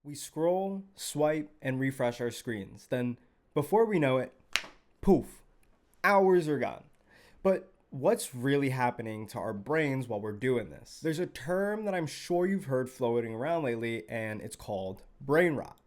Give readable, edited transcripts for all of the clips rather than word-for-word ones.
We scroll, swipe, and refresh our screens. Then, before we know it, poof, hours are gone. But what's really happening to our brains while we're doing this? There's a term that I'm sure you've heard floating around lately, and it's called brain rot.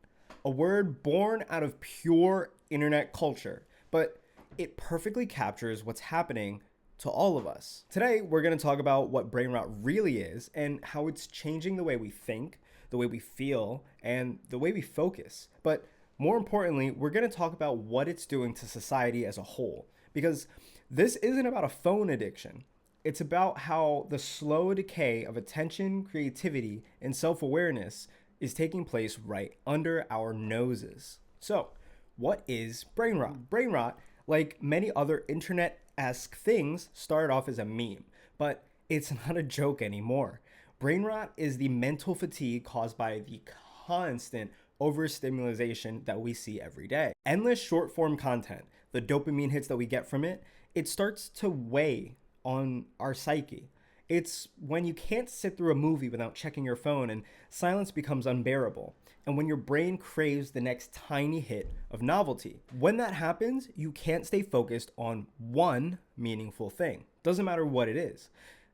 A word born out of pure internet culture, but it perfectly captures what's happening to all of us. Today, we're going to talk about what brain rot really is and how it's changing the way we think, the way we feel, and the way we focus. But more importantly, we're going to talk about what it's doing to society as a whole. Because this isn't about a phone addiction. It's about how the slow decay of attention, creativity, and self-awareness is taking place right under our noses. So, what is brain rot? Brain rot, like many other internet-esque things, started off as a meme, but it's not a joke anymore. Brain rot is the mental fatigue caused by the constant overstimulation that we see every day. Endless short form content, the dopamine hits that we get from it, it starts to weigh on our psyche. It's when you can't sit through a movie without checking your phone and silence becomes unbearable. And when your brain craves the next tiny hit of novelty. When that happens, you can't stay focused on one meaningful thing. Doesn't matter what it is.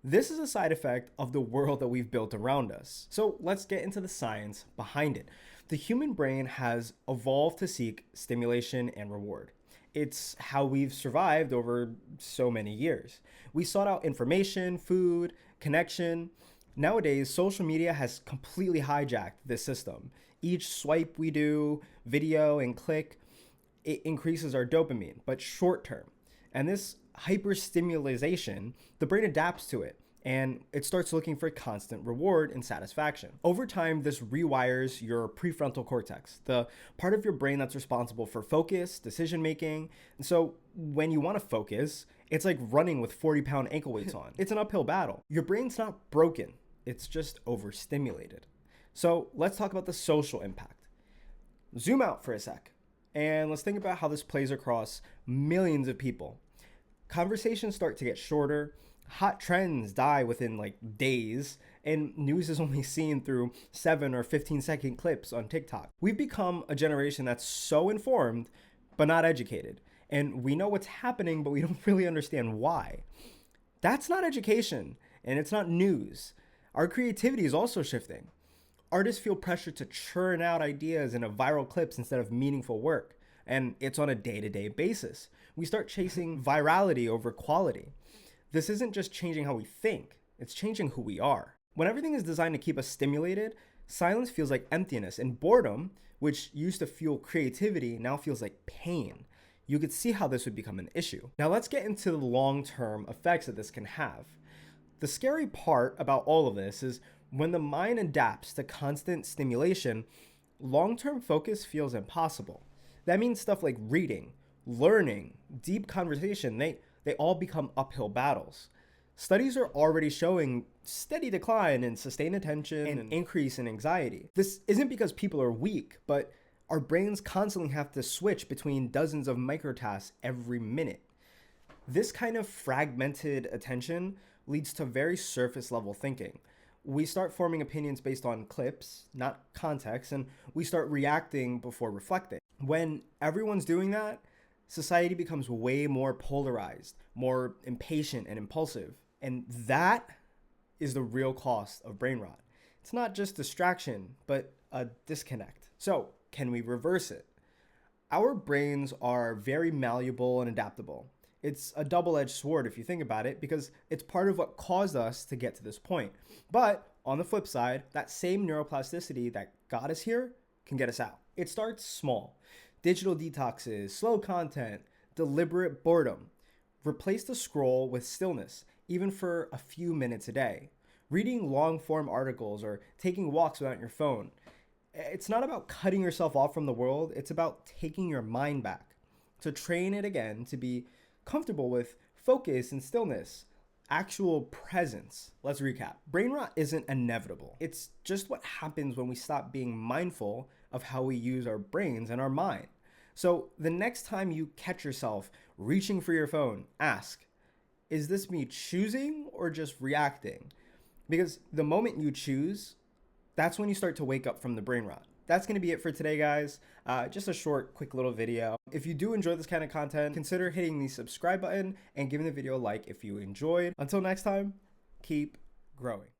This is a side effect of the world that we've built around us. So let's get into the science behind it. The human brain has evolved to seek stimulation and reward. It's how we've survived over so many years. We sought out information, food, connection. Nowadays, social media has completely hijacked this system. Each swipe we do, video and click, it increases our dopamine, but short term. And this hyperstimulation, the brain adapts to it and it starts looking for constant reward and satisfaction. Over time, this rewires your prefrontal cortex, the part of your brain that's responsible for focus, decision making. And so when you want to focus, it's like running with 40-pound ankle weights on. It's an uphill battle. Your brain's not broken, it's just overstimulated. So let's talk about the social impact. Zoom out for a sec and let's think about how this plays across millions of people. Conversations start to get shorter, hot trends die within like days, and news is only seen through 7 or 15-second clips on TikTok. We've become a generation that's so informed, but not educated. And we know what's happening, but we don't really understand why. That's not education, and it's not news. Our creativity is also shifting. Artists feel pressure to churn out ideas into viral clips instead of meaningful work. And it's on a day-to-day basis. We start chasing virality over quality. This isn't just changing how we think, it's changing who we are. When everything is designed to keep us stimulated, silence feels like emptiness, and boredom, which used to fuel creativity, now feels like pain. You could see how this would become an issue. Now let's get into the long-term effects that this can have. The scary part about all of this is when the mind adapts to constant stimulation, long-term focus feels impossible. That means stuff like reading, learning, deep conversation, they all become uphill battles. Studies are already showing steady decline in sustained attention and increase in anxiety. This isn't because people are weak, but our brains constantly have to switch between dozens of microtasks every minute. This kind of fragmented attention leads to very surface level thinking. We start forming opinions based on clips, not context, and we start reacting before reflecting. When everyone's doing that, society becomes way more polarized, more impatient and impulsive. And that is the real cost of brain rot. It's not just distraction, but a disconnect. So, can we reverse it? Our brains are very malleable and adaptable. It's a double-edged sword if you think about it, because it's part of what caused us to get to this point. But on the flip side, that same neuroplasticity that got us here can get us out. It starts small. Digital detoxes, slow content, deliberate boredom. Replace the scroll with stillness, even for a few minutes a day. Reading long-form articles or taking walks without your phone. It's not about cutting yourself off from the world, it's about taking your mind back. To train it again to be comfortable with focus and stillness, actual presence. Let's recap. Brain rot isn't inevitable. It's just what happens when we stop being mindful of how we use our brains and our mind. So the next time you catch yourself reaching for your phone, ask, is this me choosing or just reacting? Because the moment you choose, that's when you start to wake up from the brain rot. that's going to be it for today, guys. Just a short, quick little video. If you do enjoy this kind of content, consider hitting the subscribe button and giving the video a like if you enjoyed. Until next time, keep growing.